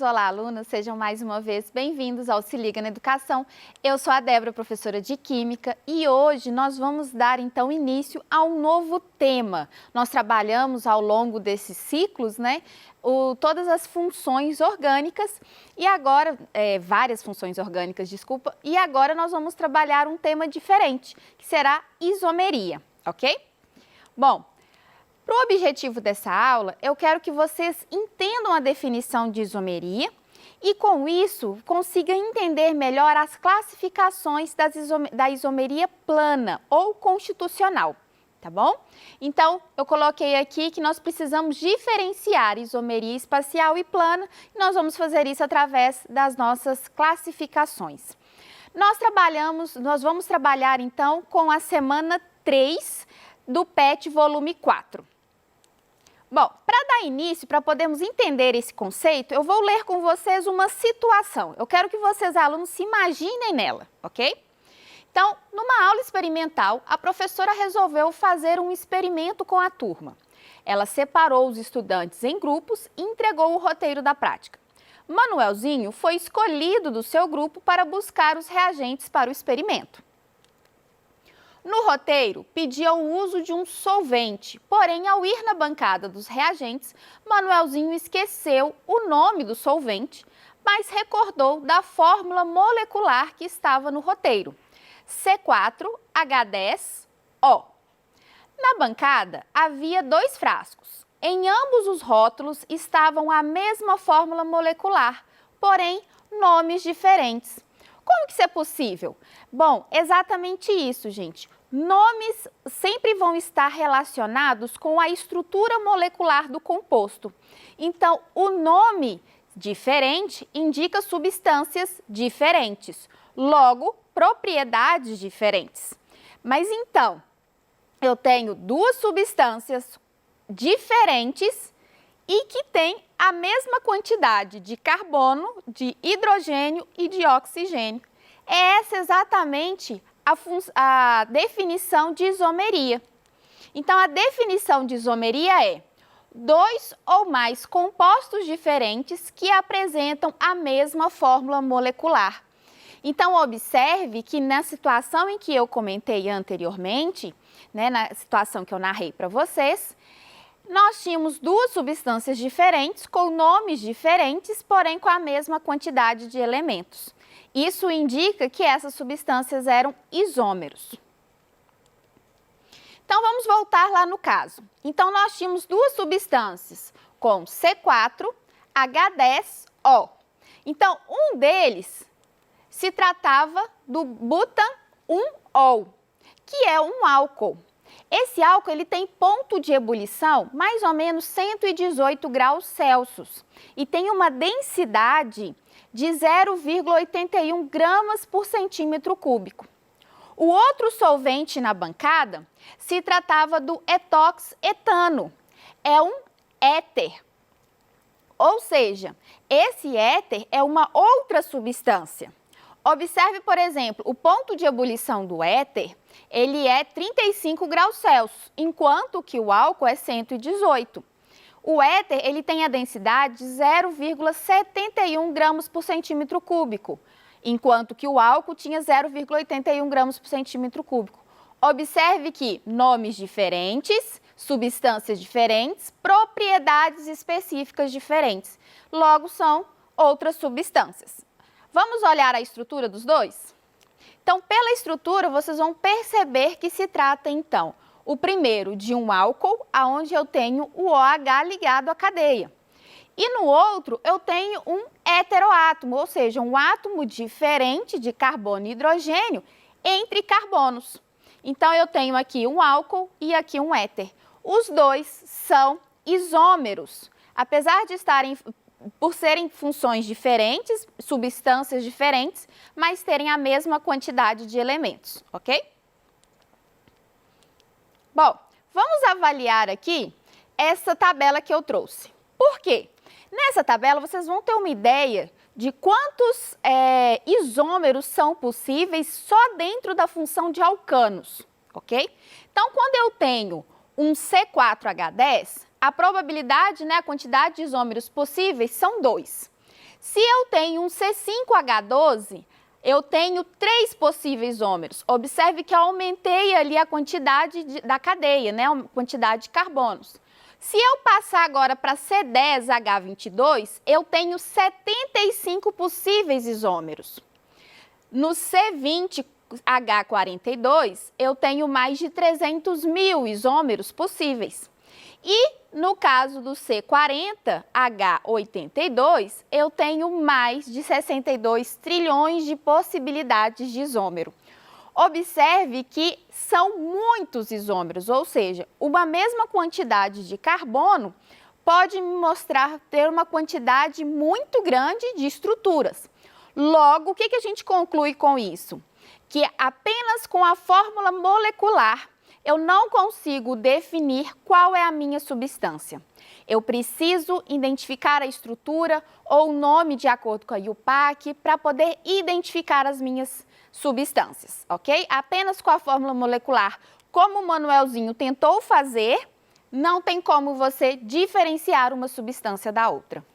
olá alunos, sejam mais uma vez bem-vindos ao Se Liga na Educação. Eu sou a Débora, professora de Química, e hoje nós vamos dar então início a um novo tema. Nós trabalhamos ao longo desses ciclos, todas as funções orgânicas e agora, várias funções orgânicas, desculpa, e agora nós vamos trabalhar um tema diferente, que será isomeria, ok? Bom, para o objetivo dessa aula, eu quero que vocês entendam a definição de isomeria e, com isso, consigam entender melhor as classificações da isomeria plana ou constitucional, tá bom? Então, eu coloquei aqui que nós precisamos diferenciar isomeria espacial e plana e nós vamos fazer isso através das nossas classificações. Nós vamos trabalhar, então, com a semana 3 do PET volume 4. Bom, para dar início, para podermos entender esse conceito, eu vou ler com vocês uma situação. Eu quero que vocês, alunos, se imaginem nela, ok? Então, numa aula experimental, a professora resolveu fazer um experimento com a turma. Ela separou os estudantes em grupos e entregou o roteiro da prática. Manuelzinho foi escolhido do seu grupo para buscar os reagentes para o experimento. No roteiro, pedia o uso de um solvente, porém, ao ir na bancada dos reagentes, Manuelzinho esqueceu o nome do solvente, mas recordou da fórmula molecular que estava no roteiro, C4H10O. Na bancada, havia 2 frascos. Em ambos os rótulos estavam a mesma fórmula molecular, porém, nomes diferentes. Como que isso é possível? Bom, exatamente isso, gente. Nomes sempre vão estar relacionados com a estrutura molecular do composto. Então, o nome diferente indica substâncias diferentes, logo, propriedades diferentes. Mas então, eu tenho 2 substâncias diferentes e que têm a mesma quantidade de carbono, de hidrogênio e de oxigênio. É essa exatamente a definição de isomeria. Então, a definição de isomeria é 2 ou mais compostos diferentes que apresentam a mesma fórmula molecular. Então, observe que na situação em que eu comentei anteriormente, na situação que eu narrei para vocês, nós tínhamos 2 substâncias diferentes, com nomes diferentes, porém com a mesma quantidade de elementos. Isso indica que essas substâncias eram isômeros. Então, vamos voltar lá no caso. Então, nós tínhamos 2 substâncias com C4H10O. Então, um deles se tratava do butan-1-ol, que é um álcool. Esse álcool ele tem ponto de ebulição mais ou menos 118 graus Celsius e tem uma densidade de 0,81 gramas por centímetro cúbico. O outro solvente na bancada se tratava do etoxetano, é um éter. Ou seja, esse éter é uma outra substância. Observe, por exemplo, o ponto de ebulição do éter, ele é 35 graus Celsius, enquanto que o álcool é 118. O éter, ele tem a densidade de 0,71 gramas por centímetro cúbico, enquanto que o álcool tinha 0,81 gramas por centímetro cúbico. Observe que nomes diferentes, substâncias diferentes, propriedades específicas diferentes. Logo, são outras substâncias. Vamos olhar a estrutura dos dois? Então, pela estrutura, vocês vão perceber que se trata, então, o primeiro de um álcool, onde eu tenho o OH ligado à cadeia. E no outro, eu tenho um heteroátomo, ou seja, um átomo diferente de carbono e hidrogênio entre carbonos. Então, eu tenho aqui um álcool e aqui um éter. Os dois são isômeros. Apesar de por serem funções diferentes, substâncias diferentes, mas terem a mesma quantidade de elementos, ok? Bom, vamos avaliar aqui essa tabela que eu trouxe. Por quê? Nessa tabela, vocês vão ter uma ideia de quantos isômeros são possíveis só dentro da função de alcanos, ok? Então, quando eu tenho um C4H10, a probabilidade, a quantidade de isômeros possíveis são 2. Se eu tenho um C5H12, eu tenho 3 possíveis isômeros. Observe que eu aumentei ali a quantidade da cadeia, né? A quantidade de carbonos. Se eu passar agora para C10H22, eu tenho 75 possíveis isômeros. No C20H42, eu tenho mais de 300 mil isômeros possíveis. E no caso do C40H82, eu tenho mais de 62 trilhões de possibilidades de isômero. Observe que são muitos isômeros, ou seja, uma mesma quantidade de carbono pode me mostrar ter uma quantidade muito grande de estruturas. Logo, o que a gente conclui com isso? Que apenas com a fórmula molecular eu não consigo definir qual é a minha substância. Eu preciso identificar a estrutura ou o nome de acordo com a IUPAC para poder identificar as minhas substâncias, ok? Apenas com a fórmula molecular, como o Manuelzinho tentou fazer, não tem como você diferenciar uma substância da outra.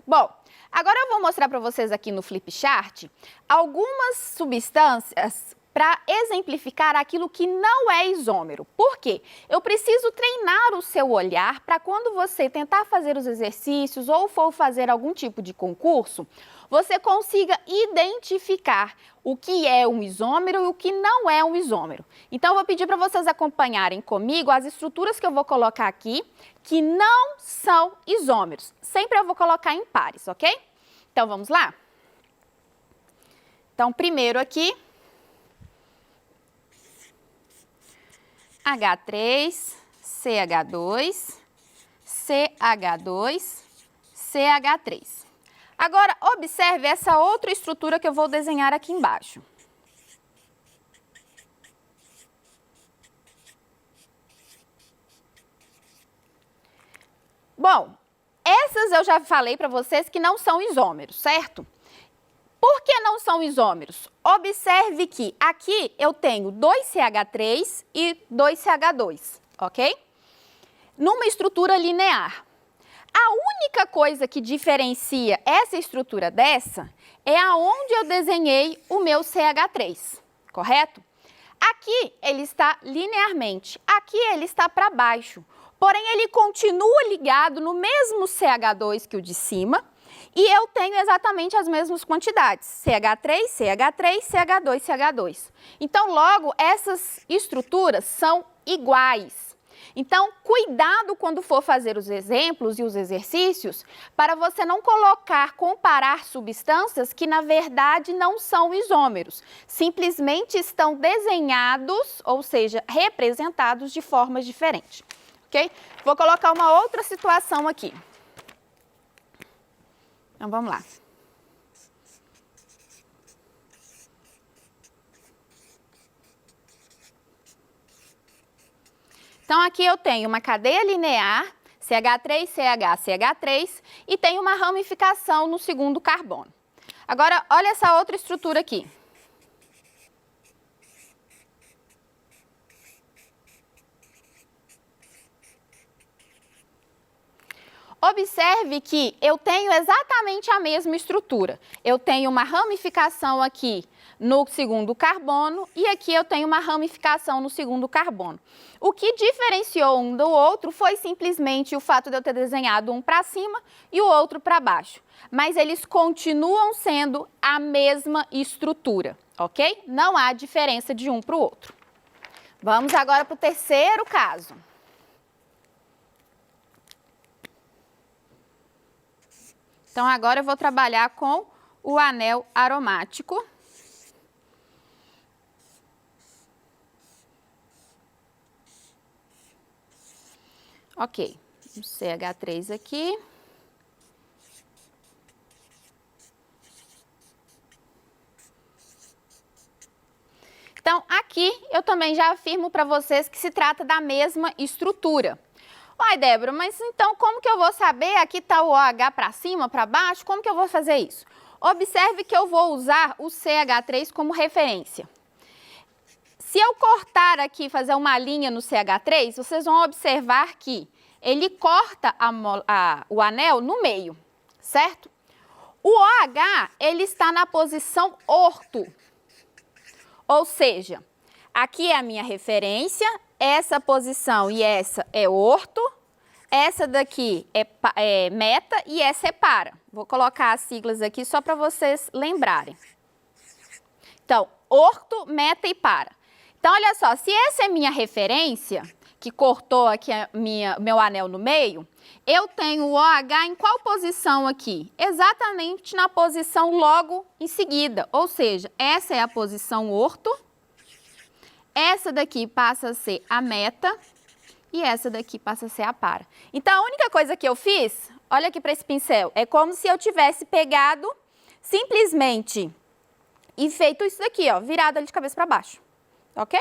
Bom, agora eu vou mostrar para vocês aqui no flip chart algumas substâncias para exemplificar aquilo que não é isômero. Por quê? Eu preciso treinar o seu olhar para quando você tentar fazer os exercícios ou for fazer algum tipo de concurso, você consiga identificar o que é um isômero e o que não é um isômero. Então, eu vou pedir para vocês acompanharem comigo as estruturas que eu vou colocar aqui, que não são isômeros. Sempre eu vou colocar em pares, ok? Então, vamos lá? Então, primeiro aqui, H3, CH2, CH2, CH3. Agora, observe essa outra estrutura que eu vou desenhar aqui embaixo. Bom, essas eu já falei para vocês que não são isômeros, certo? Por que não são isômeros? Observe que aqui eu tenho 2CH3 e 2CH2, ok? Numa estrutura linear. A única coisa que diferencia essa estrutura dessa é aonde eu desenhei o meu CH3, correto? Aqui ele está linearmente, aqui ele está para baixo, porém ele continua ligado no mesmo CH2 que o de cima, e eu tenho exatamente as mesmas quantidades, CH3, CH3, CH2, CH2. Então, logo, essas estruturas são iguais. Então, cuidado quando for fazer os exemplos e os exercícios, para você não comparar substâncias que, na verdade, não são isômeros. Simplesmente estão desenhados, ou seja, representados de formas diferentes. Ok? Vou colocar uma outra situação aqui. Então, vamos lá. Então, aqui eu tenho uma cadeia linear, CH3, CH, CH3, e tenho uma ramificação no segundo carbono. Agora, olha essa outra estrutura aqui. Observe que eu tenho exatamente a mesma estrutura. Eu tenho uma ramificação aqui no segundo carbono e aqui eu tenho uma ramificação no segundo carbono. O que diferenciou um do outro foi simplesmente o fato de eu ter desenhado um para cima e o outro para baixo. Mas eles continuam sendo a mesma estrutura, ok? Não há diferença de um para o outro. Vamos agora para o terceiro caso. Então, agora eu vou trabalhar com o anel aromático. Ok, o CH3 aqui. Então, aqui eu também já afirmo para vocês que se trata da mesma estrutura. Uai, Débora, mas então como que eu vou saber? Aqui está o OH para cima, para baixo, como que eu vou fazer isso? Observe que eu vou usar o CH3 como referência. Se eu cortar aqui, fazer uma linha no CH3, vocês vão observar que ele corta o anel no meio, certo? O OH, ele está na posição orto. Ou seja, aqui é a minha referência, essa posição e essa é orto, essa daqui é meta e essa é para. Vou colocar as siglas aqui só para vocês lembrarem. Então, orto, meta e para. Então, olha só, se essa é minha referência, que cortou aqui meu anel no meio, eu tenho o OH em qual posição aqui? Exatamente na posição logo em seguida, ou seja, essa é a posição orto, essa daqui passa a ser a meta e essa daqui passa a ser a para. Então, a única coisa que eu fiz, olha aqui para esse pincel, é como se eu tivesse pegado simplesmente e feito isso daqui, ó, virado ali de cabeça para baixo, ok?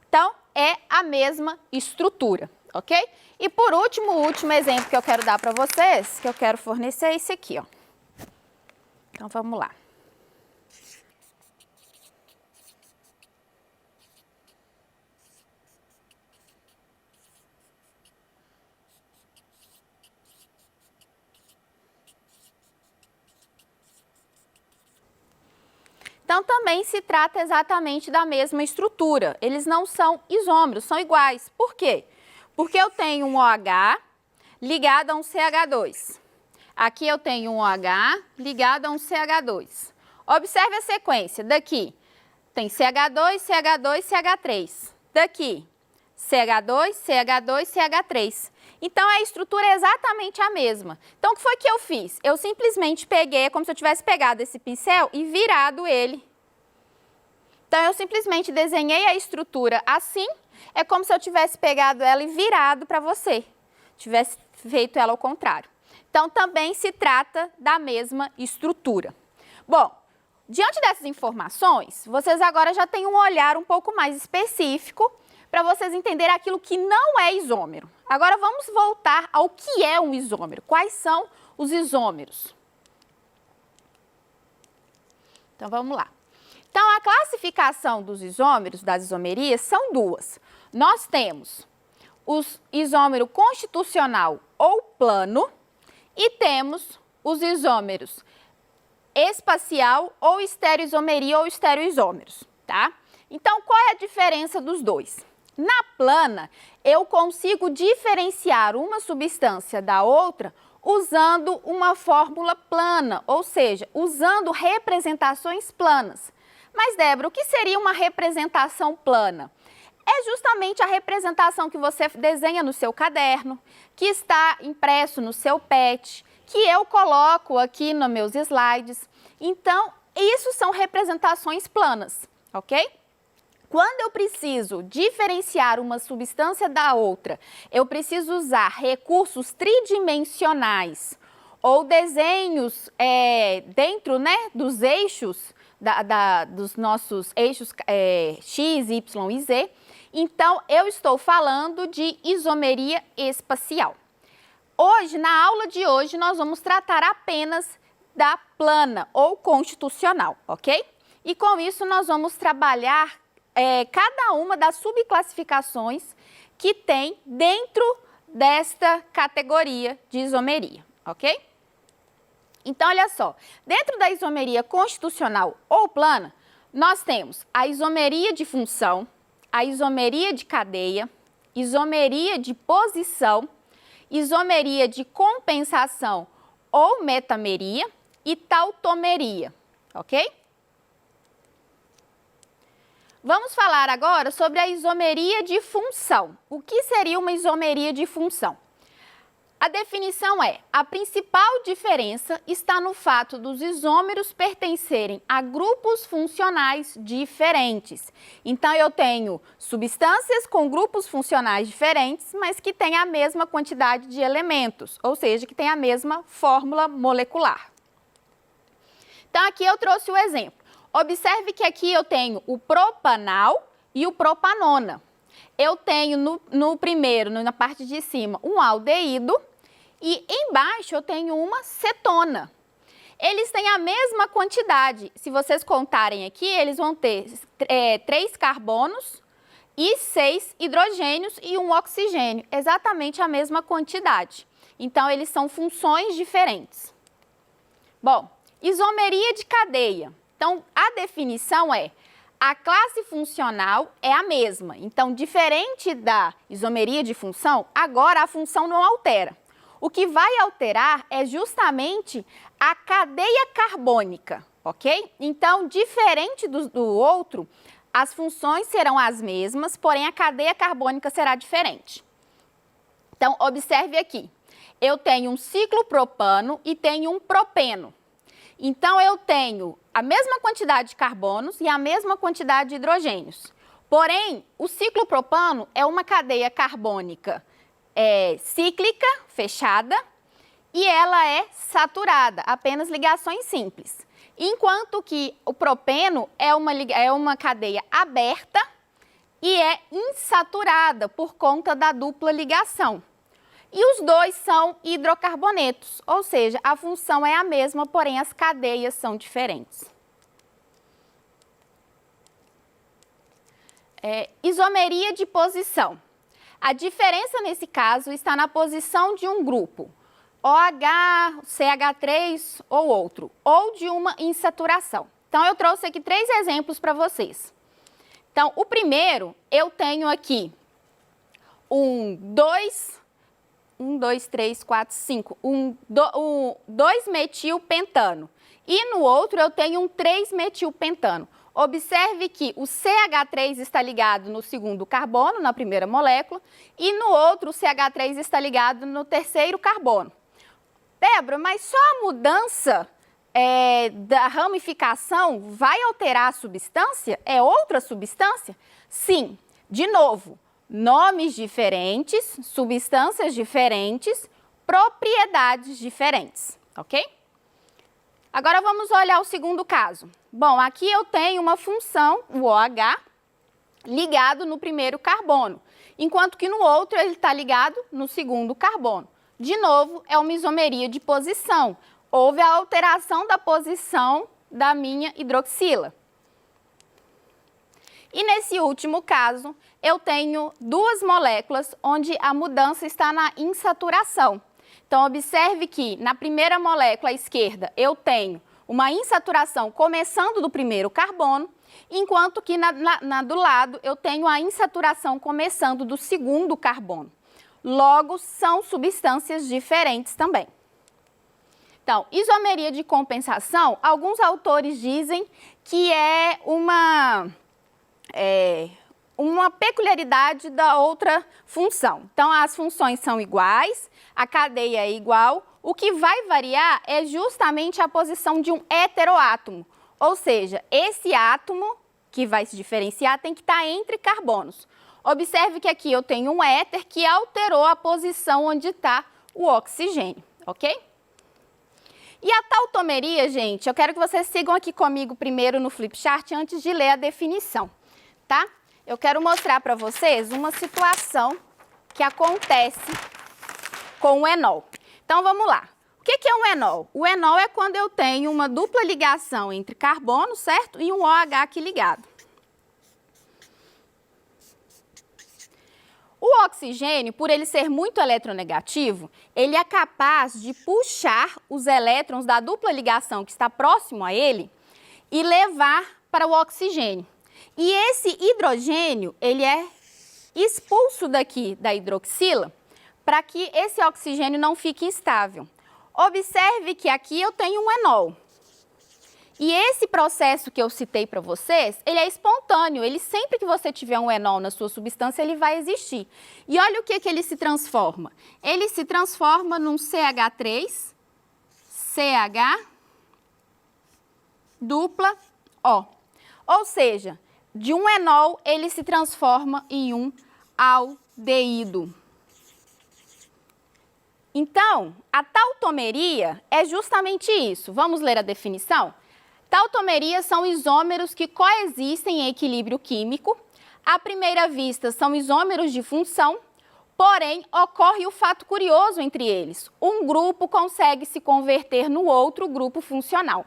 Então, é a mesma estrutura, ok? E por último, o último exemplo que eu quero dar para vocês, que eu quero fornecer é esse aqui, ó. Então, vamos lá. Então, também se trata exatamente da mesma estrutura. Eles não são isômeros, são iguais. Por quê? Porque eu tenho um OH ligado a um CH2. Aqui eu tenho um OH ligado a um CH2. Observe a sequência. Daqui tem CH2, CH2, CH3. Daqui, CH2, CH2, CH3. Então, a estrutura é exatamente a mesma. Então, o que foi que eu fiz? Eu simplesmente peguei, como se eu tivesse pegado esse pincel e virado ele. Então, eu simplesmente desenhei a estrutura assim, é como se eu tivesse pegado ela e virado para você. Tivesse feito ela ao contrário. Então, também se trata da mesma estrutura. Bom, diante dessas informações, vocês agora já têm um olhar um pouco mais específico para vocês entenderem aquilo que não é isômero. Agora vamos voltar ao que é um isômero. Quais são os isômeros? Então vamos lá. Então a classificação dos isômeros, das isomerias, são duas. Nós temos o isômero constitucional ou plano e temos os isômeros espacial ou estereoisomeria ou estereoisômeros, tá? Então qual é a diferença dos dois? Na plana, eu consigo diferenciar uma substância da outra usando uma fórmula plana, ou seja, usando representações planas. Mas, Débora, o que seria uma representação plana? É justamente a representação que você desenha no seu caderno, que está impresso no seu PET, que eu coloco aqui nos meus slides. Então, isso são representações planas, ok? Quando eu preciso diferenciar uma substância da outra, eu preciso usar recursos tridimensionais ou desenhos dentro, né, dos eixos, dos nossos eixos X, Y e Z. Então, eu estou falando de isomeria espacial. Hoje, na aula de hoje, nós vamos tratar apenas da plana ou constitucional, ok? E com isso, nós vamos trabalhar cada uma das subclassificações que tem dentro desta categoria de isomeria, ok? Então, olha só, dentro da isomeria constitucional ou plana, nós temos a isomeria de função, a isomeria de cadeia, isomeria de posição, isomeria de compensação ou metameria e tautomeria, ok? Vamos falar agora sobre a isomeria de função. O que seria uma isomeria de função? A definição é: a principal diferença está no fato dos isômeros pertencerem a grupos funcionais diferentes. Então, eu tenho substâncias com grupos funcionais diferentes, mas que têm a mesma quantidade de elementos, ou seja, que têm a mesma fórmula molecular. Então, aqui eu trouxe o exemplo. Observe que aqui eu tenho o propanal e o propanona. Eu tenho no primeiro, na parte de cima, um aldeído e embaixo eu tenho uma cetona. Eles têm a mesma quantidade. Se vocês contarem aqui, eles vão ter 3 carbonos e 6 hidrogênios e 1 oxigênio. Exatamente a mesma quantidade. Então, eles são funções diferentes. Bom, isomeria de cadeia. Então, a definição é: a classe funcional é a mesma. Então, diferente da isomeria de função, agora a função não altera. O que vai alterar é justamente a cadeia carbônica, ok? Então, diferente do outro, as funções serão as mesmas, porém a cadeia carbônica será diferente. Então, observe aqui. Eu tenho um ciclopropano e tenho um propeno. Então, eu tenho a mesma quantidade de carbonos e a mesma quantidade de hidrogênios. Porém, o ciclopropano é uma cadeia carbônica cíclica, fechada, e ela é saturada, apenas ligações simples. Enquanto que o propeno é uma cadeia aberta e é insaturada por conta da dupla ligação. E os dois são hidrocarbonetos, ou seja, a função é a mesma, porém as cadeias são diferentes. Isomeria de posição. A diferença nesse caso está na posição de um grupo, OH, CH3 ou outro, ou de uma insaturação. Então, eu trouxe aqui 3 exemplos para vocês. Então, o primeiro, eu tenho aqui 2-metilpentano. E no outro eu tenho um 3-metilpentano. Observe que o CH3 está ligado no segundo carbono, na primeira molécula, e no outro o CH3 está ligado no terceiro carbono. Débora, mas só a mudança da ramificação vai alterar a substância? É outra substância? Sim. De novo, nomes diferentes, substâncias diferentes, propriedades diferentes, ok? Agora vamos olhar o segundo caso. Bom, aqui eu tenho uma função, o OH, ligado no primeiro carbono, enquanto que no outro ele está ligado no segundo carbono. De novo, é uma isomeria de posição. Houve a alteração da posição da minha hidroxila. E nesse último caso, eu tenho 2 moléculas onde a mudança está na insaturação. Então, observe que na primeira molécula à esquerda eu tenho uma insaturação começando do primeiro carbono, enquanto que do lado eu tenho a insaturação começando do segundo carbono. Logo, são substâncias diferentes também. Então, isomeria de compensação, alguns autores dizem que é uma peculiaridade da outra função. Então, as funções são iguais, a cadeia é igual, o que vai variar é justamente a posição de um heteroátomo, ou seja, esse átomo que vai se diferenciar tem que estar entre carbonos. Observe que aqui eu tenho um éter que alterou a posição onde está o oxigênio, ok? E a tautomeria, gente, eu quero que vocês sigam aqui comigo primeiro no flipchart antes de ler a definição, tá? Eu quero mostrar para vocês uma situação que acontece com o enol. Então, vamos lá. O que é um enol? O enol é quando eu tenho uma dupla ligação entre carbono, certo? E um OH aqui ligado. O oxigênio, por ele ser muito eletronegativo, ele é capaz de puxar os elétrons da dupla ligação que está próximo a ele e levar para o oxigênio. E esse hidrogênio, ele é expulso daqui da hidroxila para que esse oxigênio não fique instável. Observe que aqui eu tenho um enol. E esse processo que eu citei para vocês, ele é espontâneo. Ele, sempre que você tiver um enol na sua substância, ele vai existir. E olha o que ele se transforma. Ele se transforma num CH3, CH, dupla O. Ou seja, de um enol, ele se transforma em um aldeído. Então, a tautomeria é justamente isso. Vamos ler a definição? Tautomerias são isômeros que coexistem em equilíbrio químico. À primeira vista, são isômeros de função, porém, ocorre o fato curioso entre eles. Um grupo consegue se converter no outro grupo funcional.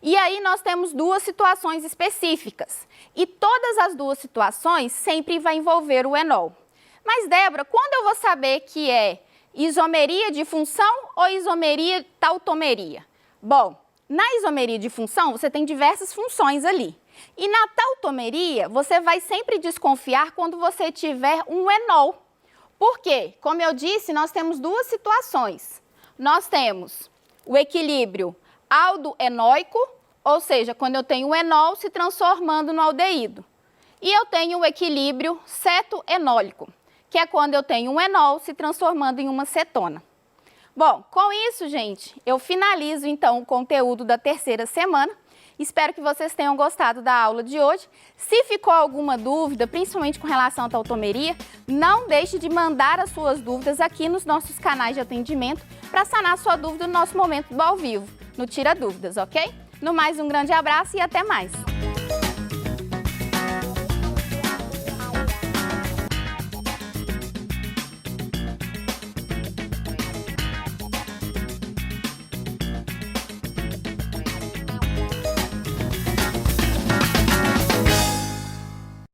E aí nós temos 2 situações específicas. E todas as 2 situações sempre vai envolver o enol. Mas, Débora, quando eu vou saber que é isomeria de função ou isomeria tautomeria? Bom, na isomeria de função, você tem diversas funções ali. E na tautomeria, você vai sempre desconfiar quando você tiver um enol. Por quê? Como eu disse, nós temos duas situações. Nós temos o equilíbrio aldo-enóico, ou seja, quando eu tenho um enol se transformando no aldeído. E eu tenho o equilíbrio cetoenólico, que é quando eu tenho um enol se transformando em uma cetona. Bom, com isso, gente, eu finalizo então o conteúdo da terceira semana. Espero que vocês tenham gostado da aula de hoje. Se ficou alguma dúvida, principalmente com relação à tautomeria, não deixe de mandar as suas dúvidas aqui nos nossos canais de atendimento para sanar sua dúvida no nosso momento do ao vivo, no Tira Dúvidas, ok? No mais, um grande abraço e até mais!